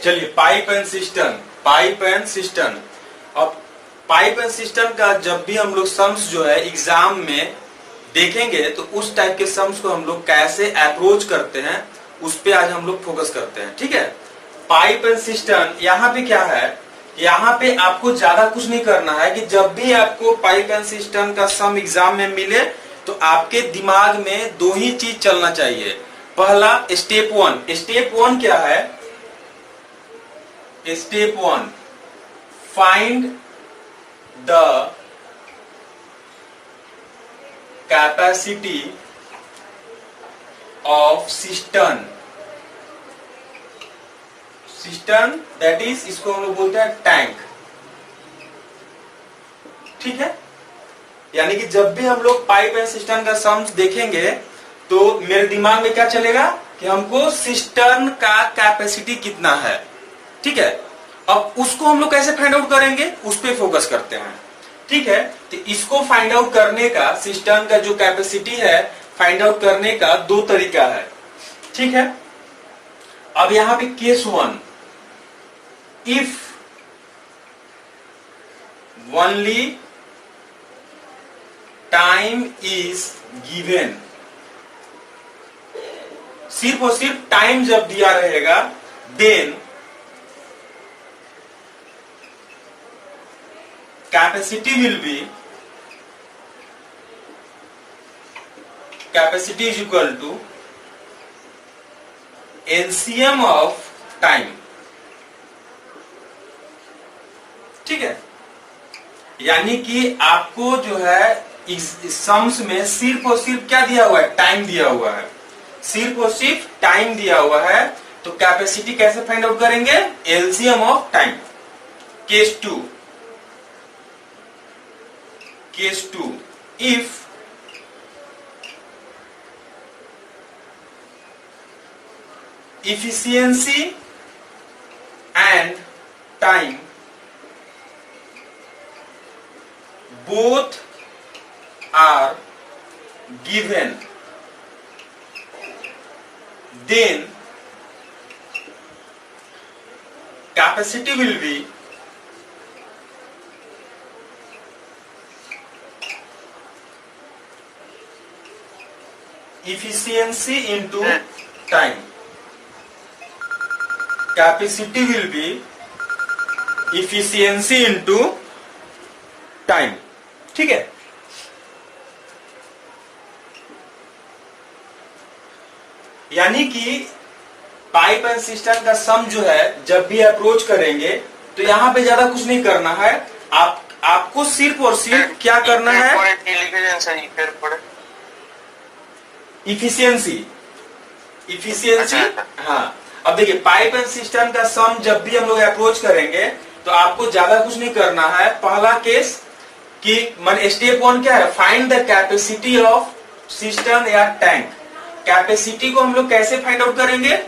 चलिए pipe and system, pipe and system. अब pipe and system का जब भी हम लोग सम्स जो है एग्जाम में देखेंगे तो उस टाइप के सम्स को हम लोग कैसे अप्रोच करते हैं उस पे आज हम लोग फोकस करते हैं। ठीक है, पाइप एंड सिस्टम यहाँ पे क्या है, यहाँ पे आपको ज्यादा कुछ नहीं करना है कि जब भी आपको पाइप एंड सिस्टम का सम एग्जाम में मिले तो आपके दिमाग में दो ही चीज चलना चाहिए। पहला स्टेप वन, स्टेप वन क्या है, step one find the capacity of system, system that is, इसको हम लोग बोलते हैं टैंक। ठीक है, यानी कि जब भी हम लोग पाइप एंड सिस्टम का सम्स देखेंगे तो मेरे दिमाग में क्या चलेगा कि हमको सिस्टम का कैपेसिटी कितना है। ठीक है, अब उसको हम लोग कैसे फाइंड आउट करेंगे उस पे फोकस करते हैं। ठीक है, तो इसको फाइंड आउट करने का, सिस्टम का जो कैपेसिटी है फाइंड आउट करने का दो तरीका है। ठीक है, अब यहां पे case one, if only time is given, सिर्फ और सिर्फ टाइम जब दिया रहेगा then capacity will be, capacity is equal to LCM of time. ठीक है, यानी कि आपको जो है इस सम्स में सिर्फ और सिर्फ क्या दिया हुआ है, टाइम दिया हुआ है, सिर्फ और सिर्फ टाइम दिया हुआ है। तो कैपेसिटी कैसे फाइंड आउट करेंगे, LCM of time. Case two, case two, if efficiency and time both are given, then capacity will be efficiency into time, capacity will be efficiency into time. ठीक है, यानी कि पाइप एंड सिस्टम का सम जो है जब भी अप्रोच करेंगे तो यहां पे ज्यादा कुछ नहीं करना है, आपको सिर्फ और सिर्फ क्या करना है, इफिशियंसी, इफिशियंसी। हाँ, अब देखिए पाइप एंड सिस्टम का सम जब भी हम लोग अप्रोच करेंगे तो आपको ज्यादा कुछ नहीं करना है। पहला केस कि मन स्टेप वन क्या है, find the capacity of system या टैंक। कैपेसिटी को हम लोग कैसे फाइंड आउट करेंगे,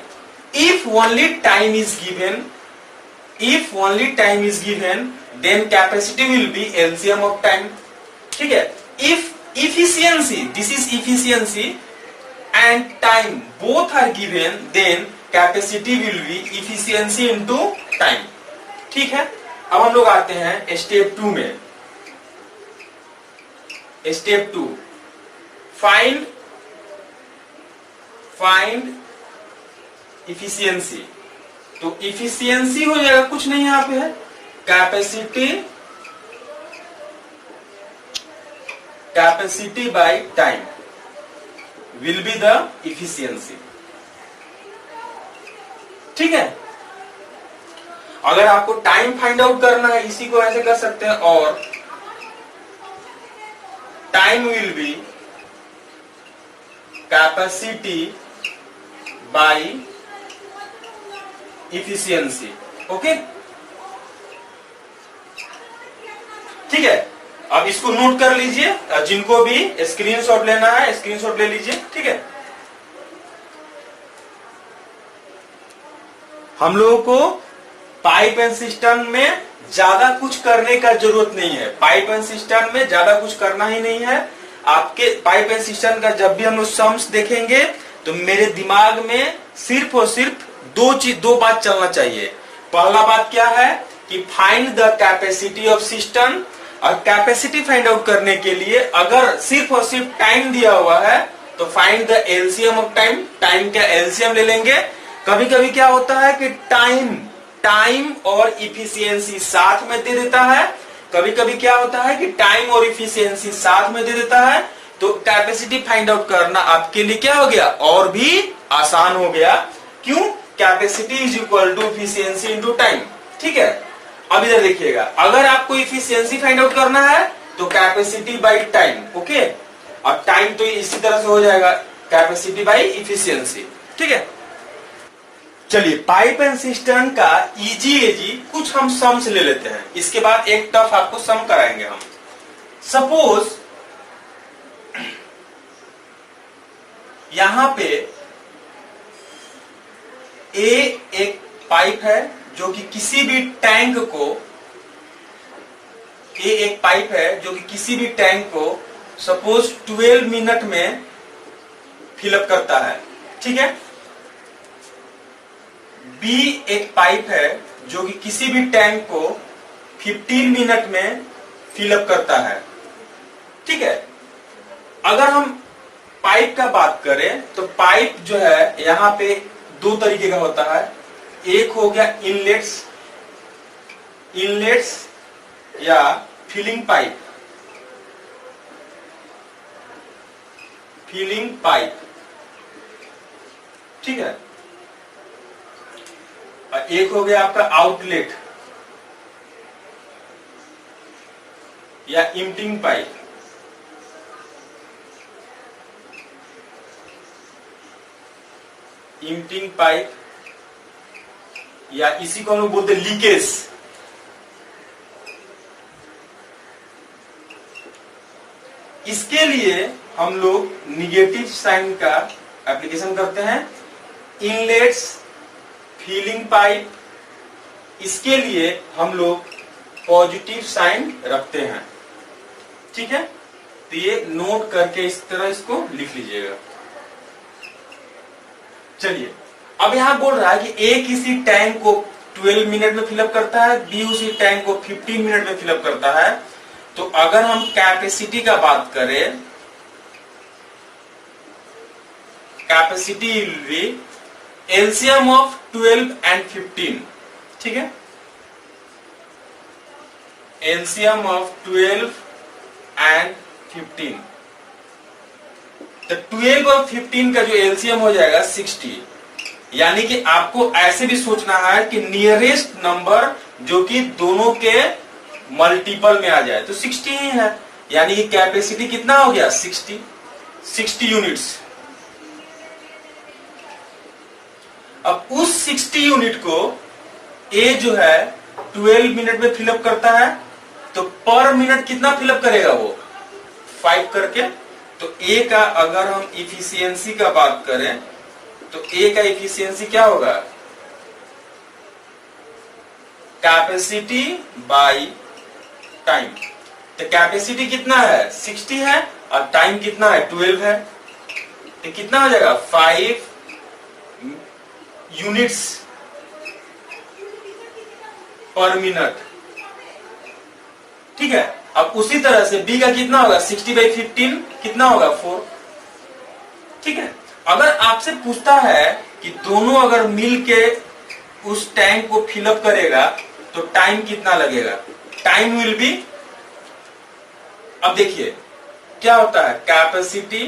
if only time is given, if only time is given then capacity will be LCM of time. ठीक है, if efficiency, this is efficiency and time both are given then capacity will be efficiency into time. ठीक है, अब हम लोग आते हैं step two में। Step two, find efficiency. तो इफिशियंसी हो जाएगा, कुछ नहीं यहां पे है, capacity by time will be the efficiency. ठीक है, अगर आपको टाइम फाइंड आउट करना है इसी को ऐसे कर सकते हैं, और time will be capacity by efficiency. Okay, ठीक है, अब इसको नोट कर लीजिए, जिनको भी स्क्रीनशॉट लेना है स्क्रीनशॉट ले लीजिए। ठीक है, हम लोगों को पाइप एंड सिस्टम में ज्यादा कुछ करने का जरूरत नहीं है, पाइप एंड सिस्टम में ज्यादा कुछ करना ही नहीं है। आपके पाइप एंड सिस्टम का जब भी हम लोग सम्स देखेंगे तो मेरे दिमाग में सिर्फ और सिर्फ दो बात चलना चाहिए। पहला बात क्या है कि find the capacity of system. और कैपेसिटी फाइंड आउट करने के लिए अगर सिर्फ और सिर्फ टाइम दिया हुआ है तो find the LCM of time. Time का एलसीएम ले लेंगे। कभी कभी क्या होता है कि टाइम और इफिशियंसी साथ में दे देता है। कभी कभी क्या होता है कि टाइम और इफिशियंसी साथ में दे देता है। तो कैपेसिटी फाइंड आउट करना आपके लिए क्या हो गया, और भी आसान हो गया। क्यों? Capacity is equal to efficiency into time. ठीक है, अब इधर देखिएगा, अगर आपको इफिशियंसी फाइंड आउट करना है तो कैपेसिटी बाई टाइम। ओके, अब टाइम तो इसी तरह से हो जाएगा, कैपेसिटी बाई इफिशियंसी। ठीक है, चलिए पाइप एंड सिस्टम का इजी कुछ हम सम्स ले लेते हैं। इसके बाद एक टफ आपको सम कराएंगे हम। सपोज यहां पे एक पाइप है जो कि किसी भी टैंक को, एक पाइप है जो कि किसी भी टैंक को सपोज 12 मिनट में फिलअप करता है। ठीक है, बी एक पाइप है जो कि किसी भी टैंक को 15 मिनट में फिलअप करता है। ठीक है, अगर हम पाइप का बात करें तो पाइप जो है यहां पे दो तरीके का होता है। एक हो गया इनलेट्स या फिलिंग पाइप। ठीक है, और एक हो गया आपका आउटलेट या इम्पटिंग पाइप। इम्पटिंग पाइप या इसी को हम लोग बोलते लीकेज। इसके लिए हम लोग निगेटिव साइन का एप्लीकेशन करते हैं। इनलेट्स, फिलिंग पाइप, इसके लिए हम लोग पॉजिटिव साइन रखते हैं। ठीक है, तो ये नोट करके इस तरह इसको लिख लीजिएगा। चलिए, अब यहां बोल रहा है कि ए किसी टैंक को 12 मिनट में फिलअप करता है, बी उसी टैंक को 15 मिनट में फिलअप करता है। तो अगर हम कैपेसिटी का बात करें, capacity will be LCM of 12 and 15। ठीक है, एलसीएम ऑफ 12 एंड 15। तो 12 और 15 का जो एलसीएम हो जाएगा 60। यानी कि आपको ऐसे भी सोचना है कि नियरेस्ट नंबर जो कि दोनों के मल्टीपल में आ जाए तो 60 ही है। यानी कि कैपेसिटी कितना हो गया, 60 यूनिट्स। अब उस 60 यूनिट को ए जो है 12 मिनट में फिलअप करता है, तो पर मिनट कितना फिलअप करेगा वो, 5 करके। तो ए का अगर हम इफिशियंसी का बात करें तो ए का इफिशियंसी क्या होगा, कैपेसिटी बाई टाइम। तो कैपेसिटी कितना है, 60 है, और टाइम कितना है, 12 है। तो कितना हो जाएगा, 5 यूनिट्स पर मिनट। ठीक है, अब उसी तरह से बी का कितना होगा, 60/15 कितना होगा, 4। ठीक है, अगर आपसे पूछता है कि दोनों अगर मिल के उस टैंक को फिलअप करेगा तो टाइम कितना लगेगा, टाइम विल बी, अब देखिए क्या होता है, कैपेसिटी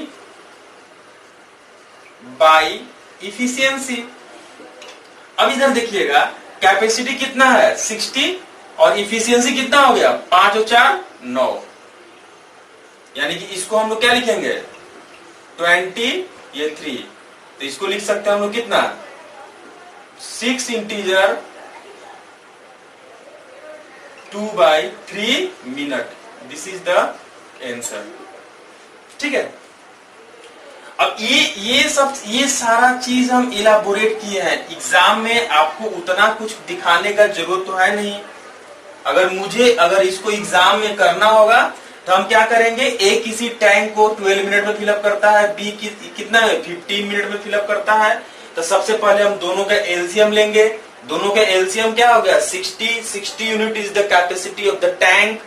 बाई इफिशियंसी। अब इधर देखिएगा कैपेसिटी कितना है, 60, और इफिशियंसी कितना हो गया, 5 और 4 9। यानी कि इसको हम लोग क्या लिखेंगे, 20, ये 3। तो इसको लिख सकते हैं हम लोग कितना, 6 integer 2/3 minute. This is the answer. ठीक है, अब ये सारा चीज हम इलाबोरेट किए हैं। एग्जाम में आपको उतना कुछ दिखाने का जरूरत तो है नहीं। अगर इसको एग्जाम में करना होगा तो हम क्या करेंगे, ए किसी टैंक को 12 मिनट में फिलअप करता है, बी कितना है 15 मिनट में फिलअप करता है। तो सबसे पहले हम दोनों का एलसीएम लेंगे, दोनों का एलसीएम क्या हो गया 60 unit is the capacity of the tank,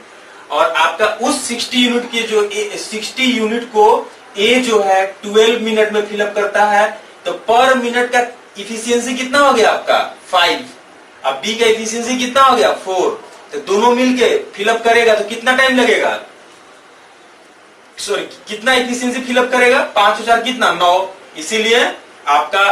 और आपका उस 60 यूनिट के जो 60 यूनिट को ए जो है 12 मिनट में फिलअप करता है, तो पर मिनट का इफिशियंसी कितना हो गया आपका 5। अब बी का इफिशियंसी कितना हो गया 4, तो दोनों मिलके फिलअप करेगा तो कितना टाइम लगेगा, सॉरी कितना इफिशियंसी फिलअप करेगा 5 कितना 9, इसीलिए आपका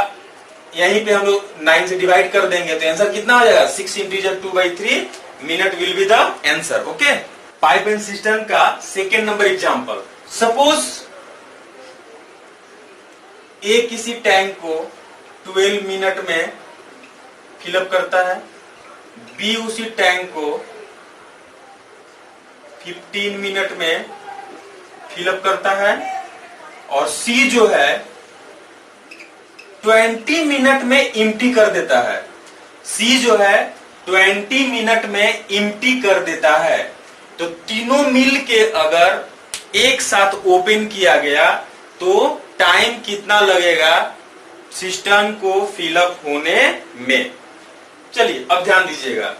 यहीं पे हम लोग 9 से डिवाइड कर देंगे तो आंसर कितना हो जाएगा 6 × 2/3 minute will be the answer. Okay, pipe and system का सेकेंड नंबर एग्जांपल। सपोज ए किसी टैंक को 12 मिनट में फिलअप करता है, बी उसी टैंक को 15 मिनट में फिलअप करता है, और सी जो है 20 मिनट में एम्प्टी कर देता है। सी जो है 20 मिनट में एम्प्टी कर देता है। तो तीनों मिल के अगर एक साथ ओपन किया गया तो टाइम कितना लगेगा सिस्टम को फिलअप होने में। चलिए अब ध्यान दीजिएगा,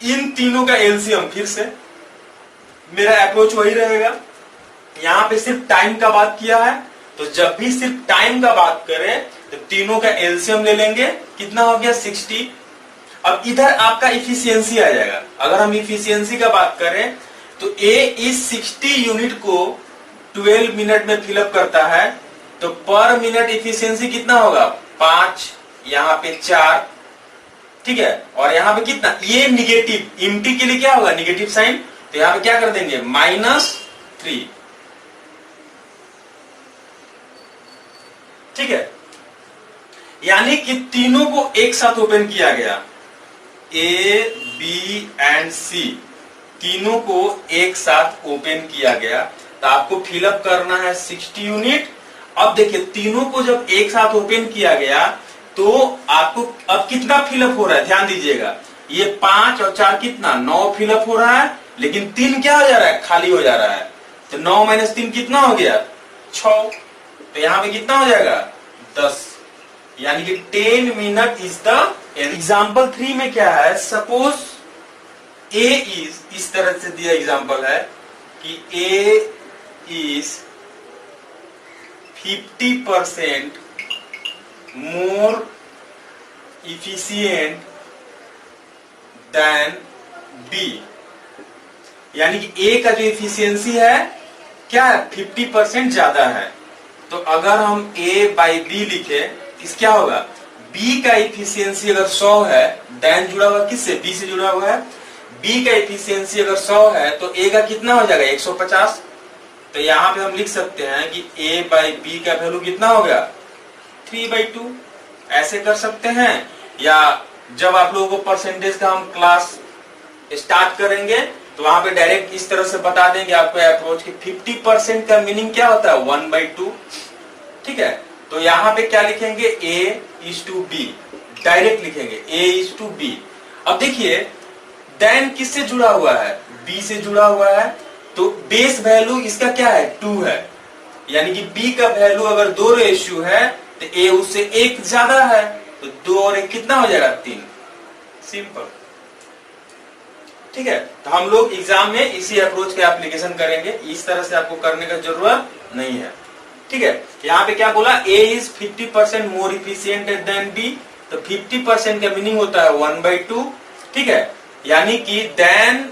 इन तीनों का एलसीएम, फिर से मेरा अप्रोच वही रहेगा। यहां पे सिर्फ टाइम का बात किया है, तो जब भी सिर्फ टाइम का बात करें तो तीनों का एलसीएम ले लेंगे, कितना हो गया 60। अब इधर आपका इफिशियंसी आ जाएगा। अगर हम इफिशियंसी का बात करें तो ए इस 60 यूनिट को 12 मिनट में फिलअप करता है, तो पर मिनट इफिशियंसी कितना होगा 5, यहाँ पे 4, ठीक है, और यहाँ पे कितना, ये निगेटिव एम्प्टी के लिए क्या होगा निगेटिव साइन, तो यहाँ पे क्या कर देंगे -3, ठीक है। यानी कि तीनों को एक साथ ओपन किया गया, ए बी एंड सी तीनों को एक साथ ओपन किया गया, तो आपको फिलअप करना है 60 यूनिट। अब देखिए तीनों को जब एक साथ ओपन किया गया तो आपको अब कितना फिलअप हो रहा है, ध्यान दीजिएगा, ये 5 और 4 कितना 9 फिलअप हो रहा है, लेकिन 3 क्या हो जा रहा है खाली हो जा रहा है, तो 9 - 3 कितना हो गया 6, तो यहां पे कितना हो जाएगा 10, यानी कि 10 मिनट इज द एग्जाम्पल 3 में क्या है, सपोज ए इज, इस तरह से दिया एग्जाम्पल है कि A is 50% more efficient than B, यानी कि ए का जो इफिशियंसी है क्या है 50% ज्यादा है। तो अगर हम a बाई बी लिखे, इस क्या होगा, b का इफिशियंसी अगर 100 है, देन जुड़ा हुआ किससे b से जुड़ा हुआ है, b का इफिशियंसी अगर 100 है तो a का कितना हो जाएगा 150। तो यहां पे हम लिख सकते हैं कि a बाई बी का वैल्यू कितना हो गया 3/2, ऐसे कर सकते हैं। या जब आप लोगों को परसेंटेज का हम क्लास स्टार्ट करेंगे तो वहां पे डायरेक्ट इस तरह से बता देंगे आपको अप्रोच कि 50% का मीनिंग क्या होता है 1/2, ठीक है। तो यहाँ पे क्या लिखेंगे A/B, डायरेक्ट लिखेंगे A/B। अब देखिए देन किससे जुड़ा हुआ है, B से जुड़ा हुआ है, तो बेस वैल्यू इसका क्या है 2 है, यानी कि B का वैल्यू अगर 2 रेशियो है तो A उससे 1 ज्यादा है, तो 2 और 1 कितना हो जाएगा 3, सिंपल, ठीक है। तो हम लोग एग्जाम में इसी अप्रोच के एप्लीकेशन करेंगे, इस तरह से आपको करने का जरूरत नहीं है, ठीक है। यहाँ पे क्या बोला, A is 50% more efficient than B, तो 50% का मीनिंग होता है 1/2, ठीक है। यानी कि देन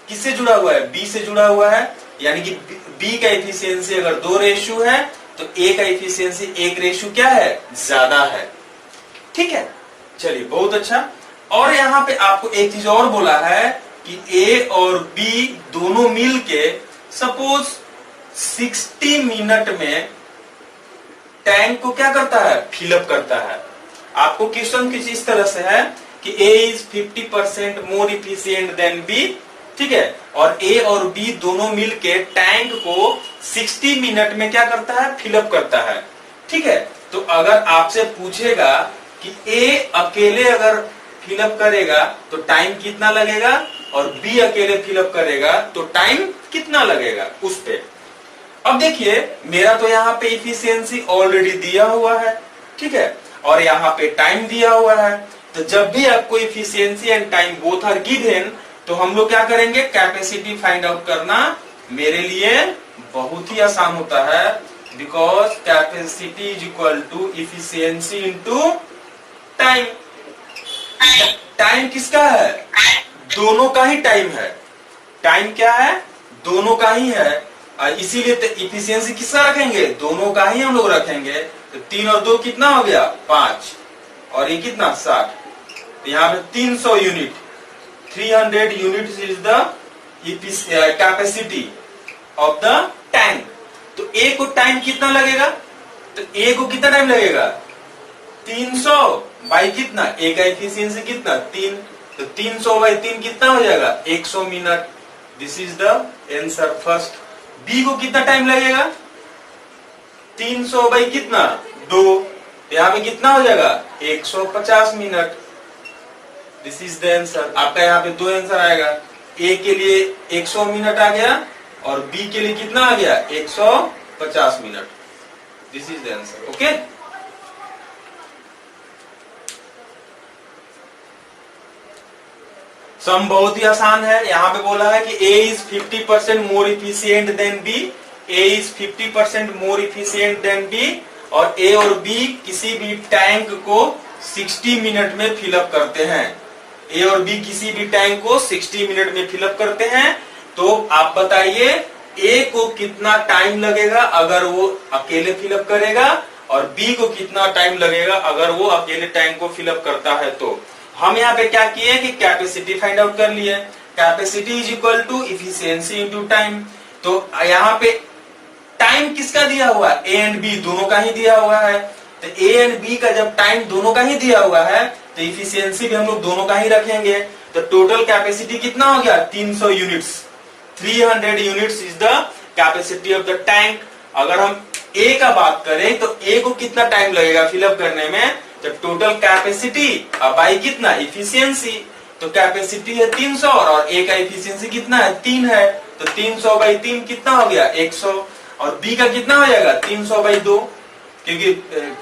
किससे जुड़ा हुआ है, B से जुड़ा हुआ है, यानी कि B का इफिशियंसी अगर 2 रेशियो है तो A का इफिशियंसी 1 रेशियो क्या है ज्यादा है, ठीक है। चलिए बहुत अच्छा। और यहाँ पे आपको एक चीज और बोला है कि A और B दोनों मिलके सपोज 60 मिनट में टैंक को क्या करता है फिलअप करता है। आपको क्वेश्चन किस इस तरह से है कि A is 50% more efficient than B, ठीक है, और A और B दोनों मिलके टैंक को 60 मिनट में क्या करता है फिलअप करता है, ठीक है। तो अगर आपसे पूछेगा कि A अकेले अगर फिलअप करेगा तो टाइम कितना लगेगा और B अकेले फिलअप करेगा तो टाइम कितना लगेगा उस पे। अब देखिए मेरा तो यहाँ पे इफिशियंसी ऑलरेडी दिया हुआ है, ठीक है, और यहाँ पे टाइम दिया हुआ है। तो जब भी आपको efficiency and time both are given, तो हम लोग क्या करेंगे, कैपेसिटी फाइंड आउट करना मेरे लिए बहुत ही आसान होता है, because capacity is equal to efficiency into time. Time किसका है, दोनों का ही टाइम है। टाइम क्या है, दोनों का ही है, इसीलिए तो इफिशियंसी किसका रखेंगे, दोनों का ही हम लोग रखेंगे। तो 3 और 2 कितना हो गया, 5, और ये कितना 60। तो यहाँ पे 300 unit, 300 unit is the capacity of the tank. तो ए को टाइम कितना लगेगा, तो ए को कितना टाइम लगेगा, 300 बाई कितना, ए का एफिशिएंसी कितना 3, तो 300 बाई 3 कितना हो जाएगा 100 minute. This is the answer first. B को कितना टाइम लगेगा, 300 बाई कितना 2, यहाँ पे कितना हो जाएगा 150 minute. This is the answer. आपका यहाँ पे 2 आंसर आएगा, ए के लिए 100 मिनट आ गया और बी के लिए कितना आ गया 150 minute. This is the answer. Okay, sum बहुत ही आसान है। यहाँ पे बोला है कि A is 50% more efficient than B, A is 50% more efficient than B, और A और B किसी भी टैंक को 60 मिनट में फिलअप करते हैं। A और B किसी भी टैंक को 60 मिनट में फिलअप करते हैं। तो आप बताइए A को कितना टाइम लगेगा अगर वो अकेले फिलअप करेगा, और B को कितना टाइम लगेगा अगर वो अकेले टैंक को फिलअप करता है। तो हम यहाँ पे क्या किए कि कैपेसिटी फाइंड आउट कर लिए। Capacity is equal to efficiency into time. तो यहाँ पे टाइम किसका दिया हुआ है, ए एंड बी दोनों का ही दिया हुआ है। तो ए एंड बी का जब टाइम दोनों का ही दिया हुआ है, तो इफिशियंसी भी हम लोग दोनों का ही रखेंगे। तो टोटल कैपेसिटी कितना हो गया 300 units. 300 units is the capacity of the tank. अगर हम ए का बात करें तो ए को कितना टाइम लगेगा फिलअप करने में, जब टोटल कैपेसिटी बाई कितना इफिशियंसी। तो कैपेसिटी है 300 और ए का इफिशियंसी कितना है 3 है, तो 300 बाई 3 कितना हो गया 100, और बी का कितना हो जाएगा 300 बाई 2, क्योंकि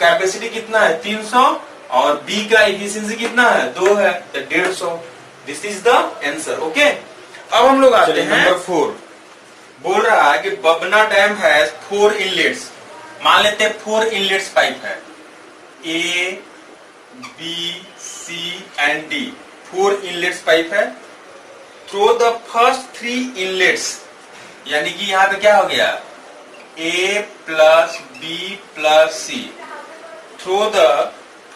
कैपेसिटी कितना है 300 और बी का इफिशियंसी कितना है 2 है, तो 150। This is the answer. Okay, अब हम लोग आते हैं नंबर 4। बोल रहा है कि बबना डैम हैज 4 इनलेट्स। मान लेते हैं 4 इनलेट्स पाइप है, A B C and D, 4 inlets pipe है। थ्रो द फर्स्ट 3 इनलेट्स, यानी कि यहाँ पे क्या हो गया A plus B plus C. Through the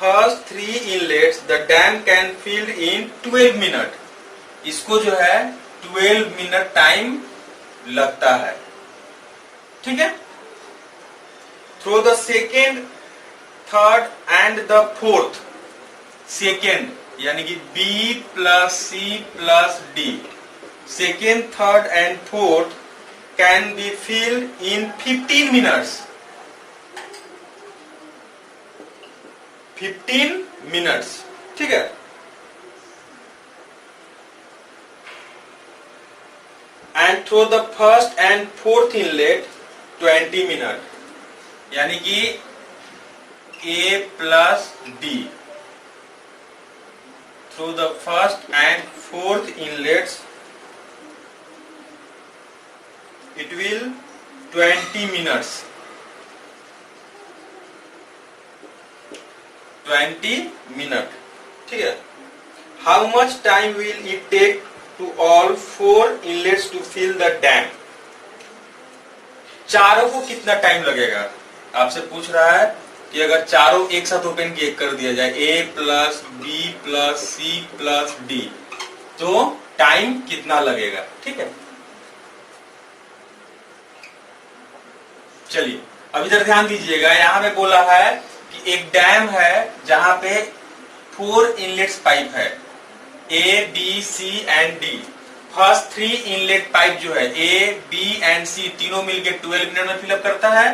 first 3 inlets the dam can fill in 12 minute. इसको जो है 12 मिनट टाइम लगता है, ठीक है। Through the second, third and the fourth, second यानी कि B plus C plus D, second third and fourth can be filled in 15 minutes. 15 minutes, ठीक है। And through the first and fourth inlet 20 minute, यानी कि A plus D. Through the first and fourth inlets, it will 20 minutes. 20 minutes, ठीक है। How much time will it take to all 4 inlets to fill the dam? चारों को कितना time लगेगा, आपसे पूछ रहा है कि अगर चारों एक साथ ओपन किए कर दिया जाए A plus B plus C plus D, तो टाइम कितना लगेगा, ठीक है। चलिए अब इधर ध्यान दीजिएगा, यहाँ पे बोला है कि एक डैम है जहां पे 4 इनलेट्स पाइप है, A B C and D. First 3 inlet pipe जो है ए बी एंड सी तीनों मिलकर 12 मिनट में फिलअप करता है।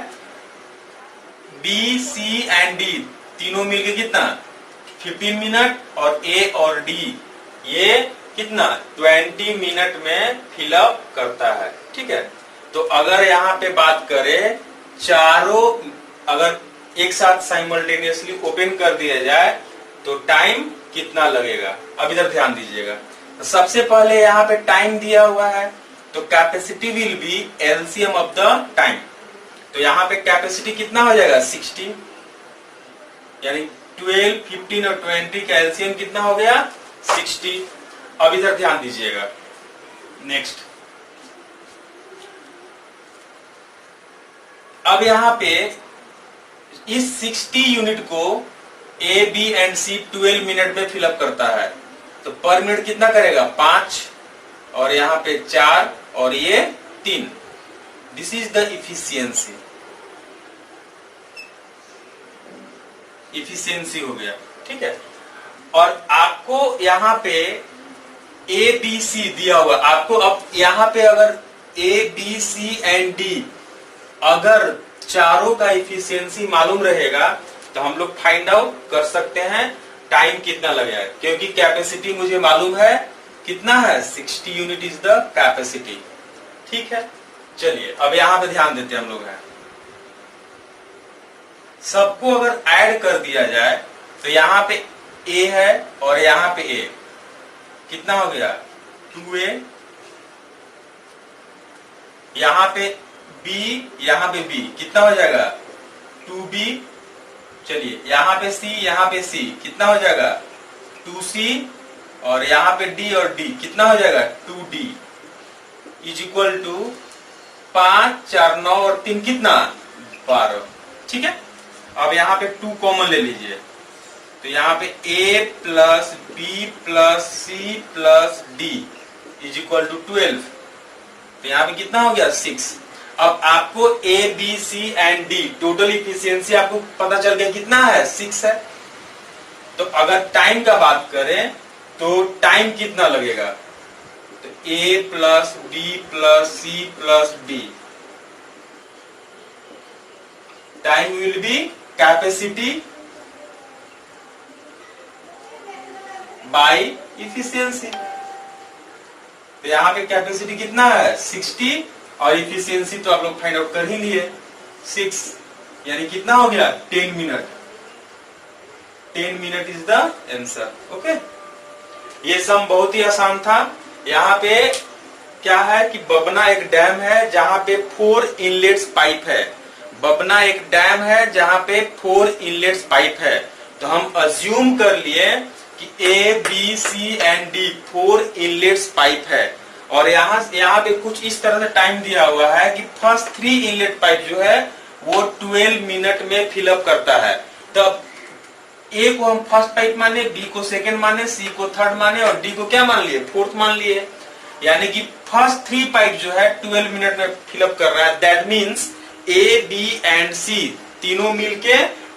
बी सी एंड डी तीनों मिलके कितना 15 मिनट, और ए और डी ये कितना 20 मिनट में फिलअप करता है, ठीक है। तो अगर यहाँ पे बात करें चारों अगर एक साथ साइमल्टेनियसली ओपन कर दिया जाए तो टाइम कितना लगेगा। अब इधर ध्यान दीजिएगा, तो सबसे पहले यहाँ पे टाइम दिया हुआ है, तो capacity will be LCM of the time. तो यहाँ पे कैपेसिटी कितना हो जाएगा 60, यानी 12, 15 और 20 का एलसीएम कितना हो गया 60। अब इधर ध्यान दीजिएगा, नेक्स्ट अब यहाँ पे इस 60 यूनिट को A B and C 12 minute में फिलअप करता है, तो पर मिनट कितना करेगा 5 और यहाँ पे 4 और ये 3। This is the efficiency, efficiency हो गया, ठीक है। और आपको यहाँ पे ए बी सी दिया हुआ, आपको अब यहाँ पे अगर A B C and D अगर चारों का इफिशियंसी मालूम रहेगा तो हम लोग फाइंड आउट कर सकते हैं टाइम कितना लगेगा, क्योंकि कैपेसिटी मुझे मालूम है कितना है 60 यूनिट इज द कैपेसिटी, ठीक है। चलिए अब यहां पे ध्यान देते हैं हम लोग हैं, सबको अगर ऐड कर दिया जाए तो यहाँ पे ए है और यहाँ पे ए कितना हो गया 2a, यहाँ पे b, यहाँ पे b कितना हो जाएगा 2b। चलिए यहाँ पे c, यहाँ पे c कितना हो जाएगा 2c और यहाँ पे d और d कितना हो जाएगा 2d इज इक्वल टू 5, 4, 9 और 3 कितना 12, ठीक है। अब यहाँ पे 2 कॉमन ले लीजिए, तो यहाँ पे a plus B plus C plus D is equal to 12, तो यहाँ पे कितना हो गया 6। अब आपको A B C and D total efficiency आपको पता चल गया कितना है 6 है। तो अगर टाइम का बात करें तो टाइम कितना लगेगा, तो A plus B plus C plus D, time will be capacity by efficiency. तो यहाँ पे कैपेसिटी कितना है 60 और इफिशियंसी तो आप लोग फाइंड आउट कर ही लिए 6, यानी कितना हो गया 10 minute. 10 minute is the answer, okay. ये सम बहुत ही आसान था। यहाँ पे क्या है कि बबना एक डैम है जहां पे 4 इनलेट्स पाइप है, बबना एक डैम है जहां पे 4 इनलेट्स पाइप है। तो हम अज्यूम कर लिए कि A B C and D 4 inlets pipe है, और यहाँ पे कुछ इस तरह से टाइम दिया हुआ है कि फर्स्ट 3 इनलेट पाइप जो है वो 12 मिनट में फिलअप करता है। तब ए को हम फर्स्ट पाइप माने, बी को सेकंड माने, सी को थर्ड माने और डी को क्या मान लिए फोर्थ मान लिए, यानी कि फर्स्ट 3 पाइप जो है 12 मिनट में फिलअप कर रहा है। That means A B and C तीनों मिलके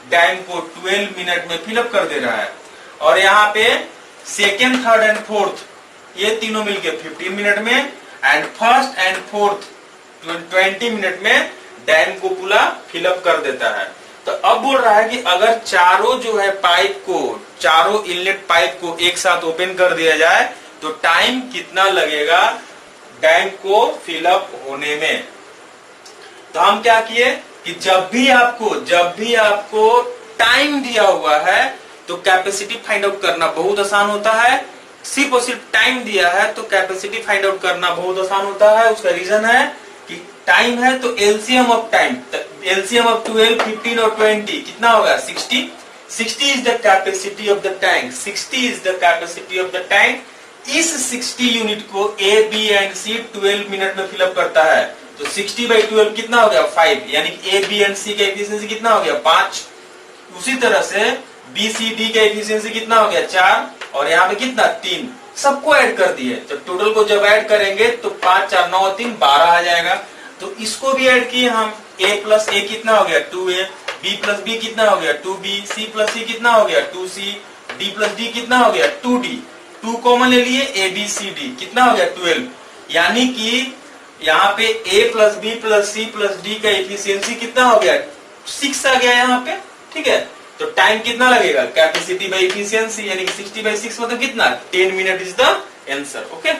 डैम को 12 मिनट में फिलअप कर दे रहा है। और यहाँ पे सेकेंड, थर्ड एंड फोर्थ ये तीनों मिलके 15 मिनट में, and first and fourth 20 minute में डैम को पूरा फिलअप कर देता है। तो अब बोल रहा है कि अगर चारों जो है पाइप को, चारों इनलेट पाइप को एक साथ ओपन कर दिया जाए तो टाइम कितना लगेगा डैम को फिलअप होने में। तो हम क्या किए कि जब भी आपको टाइम दिया हुआ है तो कैपेसिटी फाइंड आउट करना बहुत आसान होता है। सिर्फ और सिर्फ टाइम दिया है तो कैपेसिटी फाइंड आउट करना बहुत आसान होता है। उसका रीजन है कि टाइम है तो LCM of time, LCM of 12, 15 और 20 कितना होगा 60। 60 is the capacity of the tank, 60 is the capacity of the tank. इस 60 यूनिट को A B and C 12 minute में फिलअप करता है। तो 60/12 कितना हो गया 5, यानी ए बी एंड सी का एफिशिएंसी कितना हो गया 5। उसी तरह से बी सी डी का एफिशिएंसी कितना हो गया 4, और यहाँ पे कितना 3। सबको ऐड कर दिए, तो टोटल को जब ऐड करेंगे तो 5, 4, 9, 3, 12 आ जाएगा। तो इसको भी ऐड किए हम, a प्लस ए कितना हो गया 2a, b प्लस बी कितना हो गया 2b, c प्लस सी कितना हो गया 2c, d प्लस डी कितना हो गया 2d। 2 कॉमन ले लिए, a b c d कितना हो गया 12, यानी कि यहाँ पे a plus B plus C plus D का एफिशिएंसी कितना हो गया 6 आ गया यहाँ पे, ठीक है। तो टाइम कितना लगेगा कैपेसिटी बाई एफिशिएंसी, यानी कि 60/6 मतलब कितना 10 minute is the answer, okay.